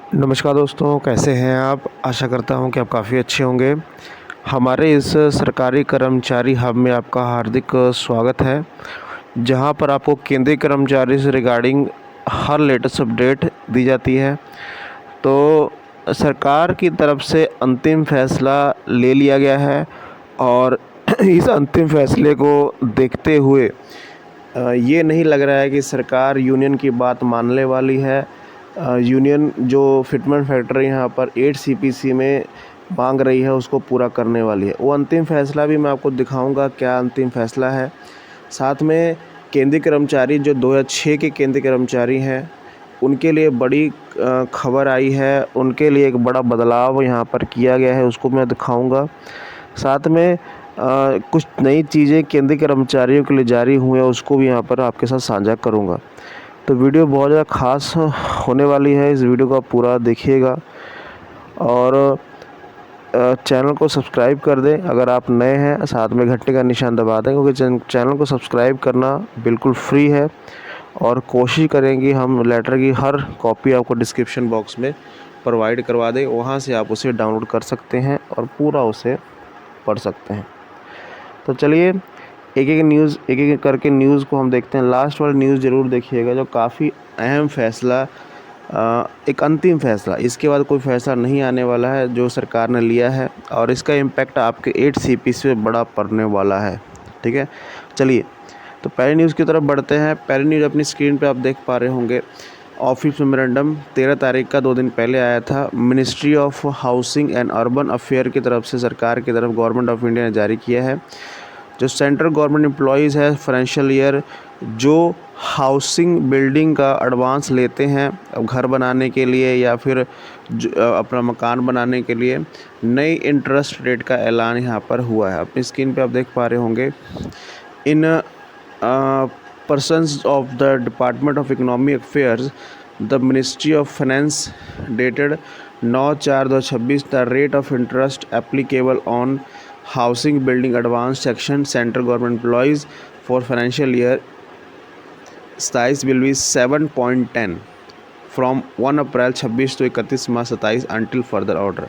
नमस्कार दोस्तों, कैसे हैं आप? आशा करता हूं कि आप काफ़ी अच्छे होंगे। हमारे इस सरकारी कर्मचारी हब में आपका हार्दिक स्वागत है, जहां पर आपको केंद्रीय कर्मचारी से रिगार्डिंग हर लेटेस्ट अपडेट दी जाती है। तो सरकार की तरफ से अंतिम फैसला ले लिया गया है और इस अंतिम फैसले को देखते हुए ये नहीं लग रहा है कि सरकार यूनियन की बात मानने वाली है। यूनियन जो फिटमेंट फैक्टर यहाँ पर 8 सीपीसी में मांग रही है उसको पूरा करने वाली है। वो अंतिम फ़ैसला भी मैं आपको दिखाऊंगा क्या अंतिम फ़ैसला है। साथ में केंद्रीय कर्मचारी जो 2006 के केंद्रीय कर्मचारी हैं उनके लिए बड़ी खबर आई है, उनके लिए एक बड़ा बदलाव यहाँ पर किया गया है, उसको मैं दिखाऊंगा। साथ में कुछ नई चीज़ें केंद्रीय कर्मचारियों के लिए जारी हुई हैं, उसको भी यहाँ पर आपके साथ साझा करूँगा। तो वीडियो बहुत ज़्यादा ख़ास होने वाली है, इस वीडियो को आप पूरा देखिएगा और चैनल को सब्सक्राइब कर दें अगर आप नए हैं, साथ में घंटे का निशान दबा दें क्योंकि चैनल को सब्सक्राइब करना बिल्कुल फ्री है। और कोशिश करेंगे हम लेटर की हर कॉपी आपको डिस्क्रिप्शन बॉक्स में प्रोवाइड करवा दें, वहाँ से आप उसे डाउनलोड कर सकते हैं और पूरा उसे पढ़ सकते हैं। तो चलिए एक एक करके न्यूज़ को हम देखते हैं। लास्ट वाली न्यूज़ ज़रूर देखिएगा जो काफ़ी अहम फैसला, एक अंतिम फैसला, इसके बाद कोई फैसला नहीं आने वाला है जो सरकार ने लिया है और इसका इम्पैक्ट आपके 8 सीपीसी पे बड़ा पड़ने वाला है। ठीक है, चलिए तो पहली न्यूज़ की तरफ बढ़ते हैं। पहली न्यूज़ अपनी स्क्रीन पे आप देख पा रहे होंगे। ऑफिस मेमोरेंडम 13 तारीख का 2 दिन पहले आया था। Ministry of housing and urban affair की तरफ से सरकार की तरफ गवर्नमेंट ऑफ इंडिया ने जारी किया है। जो सेंट्रल गवर्नमेंट एम्प्लॉयज़ है फाइनेंशियल ईयर जो हाउसिंग बिल्डिंग का एडवांस लेते हैं घर बनाने के लिए या फिर अपना मकान बनाने के लिए, नई इंटरेस्ट रेट का ऐलान यहाँ पर हुआ है। अपनी स्क्रीन पे आप देख पा रहे होंगे। इन persons of the Department of Economic Affairs, the Ministry of Finance dated 9/4/2026, the rate of interest applicable on housing building advance section central government employees for financial year 27 will be 7.10 from 1 April 26 to 31 March 27 until further order.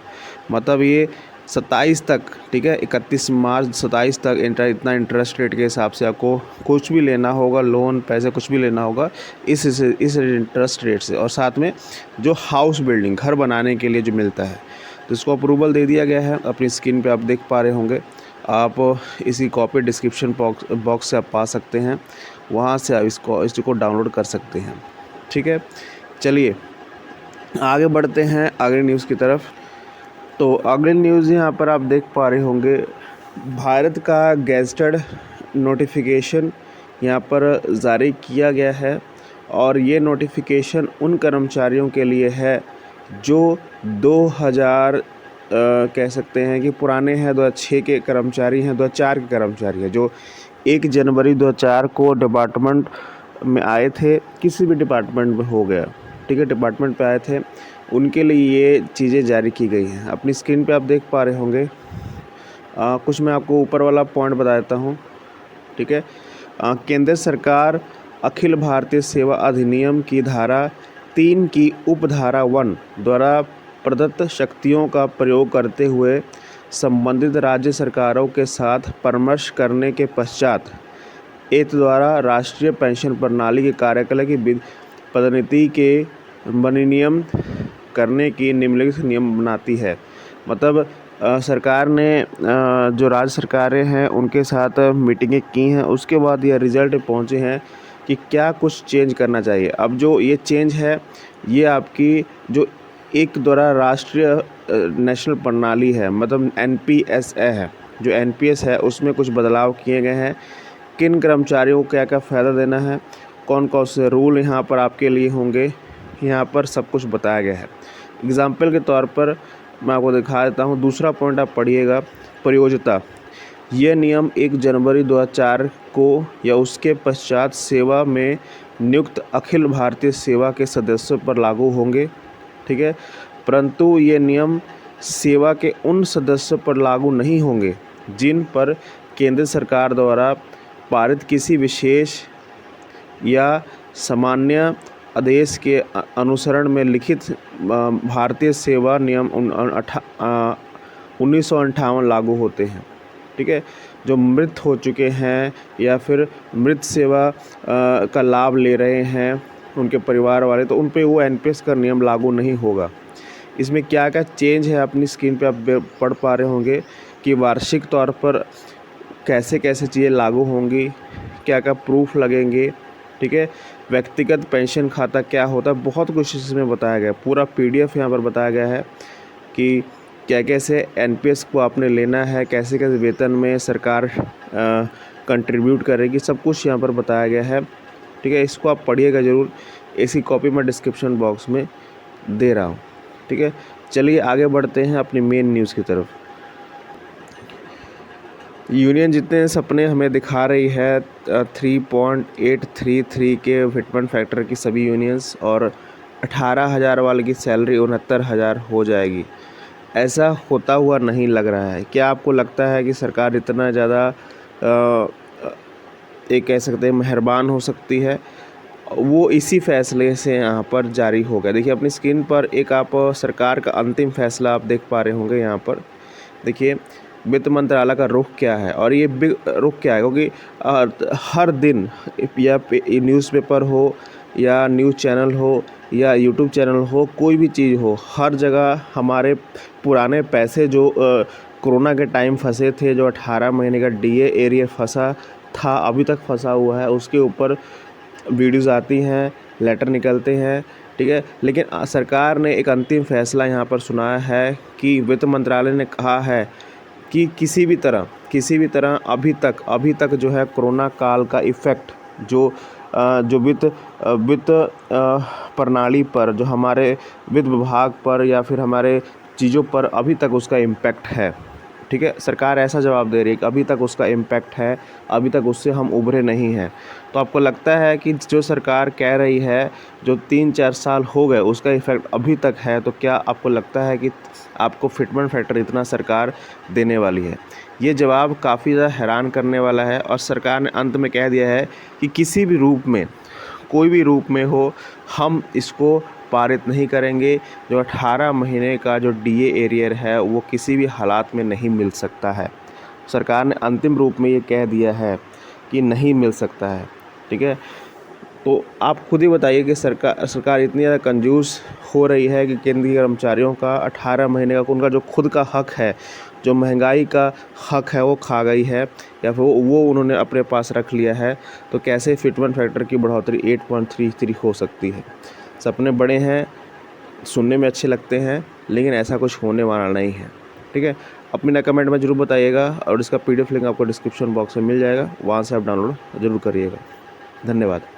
मतलब ये 27 तक, ठीक है, 31 मार्च 27 तक इतना interest rate के हिसाब से आपको कुछ भी लेना होगा, लोन पैसे कुछ भी लेना होगा इस इंटरेस्ट रेट से। और साथ में जो हाउस बिल्डिंग घर बनाने के लिए जो मिलता है तो इसको अप्रूवल दे दिया गया है। अपनी स्क्रीन पे आप देख पा रहे होंगे। आप इसकी कॉपी डिस्क्रिप्शन बॉक्स से आप पा सकते हैं, वहाँ से आप इसको डाउनलोड कर सकते हैं। ठीक है, चलिए आगे बढ़ते हैं अगली न्यूज़ की तरफ। तो अगली न्यूज़ यहाँ पर आप देख पा रहे होंगे। भारत का गेज़ेटेड नोटिफिकेशन यहाँ पर जारी किया गया है और ये नोटिफिकेशन उन कर्मचारियों के लिए है जो 2000 कह सकते हैं कि पुराने हैं, 2006 के कर्मचारी हैं, 2004 के कर्मचारी हैं जो 1 जनवरी 2004 को डिपार्टमेंट में आए थे, किसी भी डिपार्टमेंट में हो गया, ठीक है, डिपार्टमेंट पे आए थे, उनके लिए ये चीज़ें जारी की गई हैं। अपनी स्क्रीन पे आप देख पा रहे होंगे। कुछ मैं आपको ऊपर वाला पॉइंट बता देता हूँ। ठीक है, केंद्र सरकार अखिल भारतीय सेवा अधिनियम की धारा 3 की उपधारा 1 द्वारा प्रदत्त शक्तियों का प्रयोग करते हुए संबंधित राज्य सरकारों के साथ परामर्श करने के पश्चात एत द्वारा राष्ट्रीय पेंशन प्रणाली के कार्यकाल की पदोन्नति के विनियमन करने की निम्नलिखित नियम बनाती है। मतलब सरकार ने जो राज्य सरकारें हैं उनके साथ मीटिंगें की हैं, उसके बाद यह रिज़ल्ट पहुंचे हैं कि क्या कुछ चेंज करना चाहिए। अब जो ये चेंज है ये आपकी जो एक द्वारा राष्ट्रीय नेशनल प्रणाली है, मतलब NPSA है, जो NPS है उसमें कुछ बदलाव किए गए हैं। किन कर्मचारियों को क्या क्या फ़ायदा देना है, कौन कौन से रूल यहाँ पर आपके लिए होंगे, यहाँ पर सब कुछ बताया गया है। एग्ज़ाम्पल के तौर पर मैं आपको दिखा देता हूँ। दूसरा पॉइंट आप पढ़िएगा, प्रयोज्यता। यह नियम 1 जनवरी 2004 को या उसके पश्चात सेवा में नियुक्त अखिल भारतीय सेवा के सदस्यों पर लागू होंगे। ठीक है, परंतु ये नियम सेवा के उन सदस्यों पर लागू नहीं होंगे जिन पर केंद्र सरकार द्वारा पारित किसी विशेष या सामान्य आदेश के अनुसरण में लिखित भारतीय सेवा नियम 1958 लागू होते हैं। ठीक है, जो मृत हो चुके हैं या फिर मृत सेवा का लाभ ले रहे हैं उनके परिवार वाले, तो उन पे वो एनपीएस का नियम लागू नहीं होगा। इसमें क्या क्या चेंज है अपनी स्क्रीन पे आप पढ़ पा रहे होंगे कि वार्षिक तौर पर कैसे कैसे चीज़ें लागू होंगी, क्या क्या प्रूफ लगेंगे। ठीक है, व्यक्तिगत पेंशन खाता क्या होता है, बहुत कुछ इसमें बताया गया है। पूरा पीडीएफ यहाँ पर बताया गया है कि क्या कैसे एनपीएस को आपने लेना है, कैसे कैसे वेतन में सरकार कंट्रीब्यूट करेगी, सब कुछ यहाँ पर बताया गया है। ठीक है, इसको आप पढ़िएगा ज़रूर। इसकी कॉपी मैं डिस्क्रिप्शन बॉक्स में दे रहा हूँ। ठीक है, चलिए आगे बढ़ते हैं अपनी मेन न्यूज़ की तरफ। यूनियन जितने सपने हमें दिखा रही है 3.833 के फिटमेंट फैक्टर की सभी यूनियंस, और 18,000 वाले की सैलरी 69,000 हो जाएगी, ऐसा होता हुआ नहीं लग रहा है। क्या आपको लगता है कि सरकार इतना ज़्यादा एक कह सकते हैं मेहरबान हो सकती है? वो इसी फैसले से यहाँ पर जारी हो गया। देखिए अपनी स्क्रीन पर एक आप सरकार का अंतिम फैसला आप देख पा रहे होंगे। यहाँ पर देखिए वित्त मंत्रालय का रुख क्या है, और ये रुख क्या है, क्योंकि हर दिन या न्यूज़पेपर हो या न्यूज़ चैनल हो या यूट्यूब चैनल हो, कोई भी चीज़ हो, हर जगह हमारे पुराने पैसे जो कोरोना के टाइम फंसे थे, जो 18 महीने का डीए एरियर फंसा था, अभी तक फंसा हुआ है, उसके ऊपर वीडियोज़ आती हैं, लेटर निकलते हैं। ठीक है, लेकिन सरकार ने एक अंतिम फैसला यहाँ पर सुनाया है कि वित्त मंत्रालय ने कहा है कि किसी भी तरह अभी तक जो है कोरोना काल का इफ़ेक्ट जो वित्त प्रणाली पर, जो हमारे वित्त विभाग पर या फिर हमारे चीज़ों पर अभी तक उसका इम्पैक्ट है। ठीक है, सरकार ऐसा जवाब दे रही है कि अभी तक उसका इम्पैक्ट है, अभी तक उससे हम उभरे नहीं हैं। तो आपको लगता है कि जो सरकार कह रही है जो 3-4 साल हो गए उसका इफ़ेक्ट अभी तक है, तो क्या आपको लगता है कि आपको फिटमेंट फैक्टर इतना सरकार देने वाली है? ये जवाब काफ़ी ज़्यादा हैरान करने वाला है, और सरकार ने अंत में कह दिया है कि किसी भी रूप में, कोई भी रूप में हो, हम इसको पारित नहीं करेंगे। जो 18 महीने का जो डीए एरियर है वो किसी भी हालात में नहीं मिल सकता है। सरकार ने अंतिम रूप में ये कह दिया है कि नहीं मिल सकता है। ठीक है, तो आप खुद ही बताइए कि सरकार इतनी ज़्यादा कंजूस हो रही है कि केंद्रीय कर्मचारियों का 18 महीने का उनका जो खुद का हक है, जो महंगाई का हक है, वो खा गई है, या फिर वो उन्होंने अपने पास रख लिया है। तो कैसे फिटमेंट फैक्टर की बढ़ोतरी 8.33 हो सकती है? सपने बड़े हैं, सुनने में अच्छे लगते हैं, लेकिन ऐसा कुछ होने वाला नहीं है। ठीक है, अपना कमेंट में ज़रूर बताइएगा, और इसका पीडीएफ लिंक आपको डिस्क्रिप्शन बॉक्स में मिल जाएगा, वहाँ से आप डाउनलोड ज़रूर करिएगा। धन्यवाद।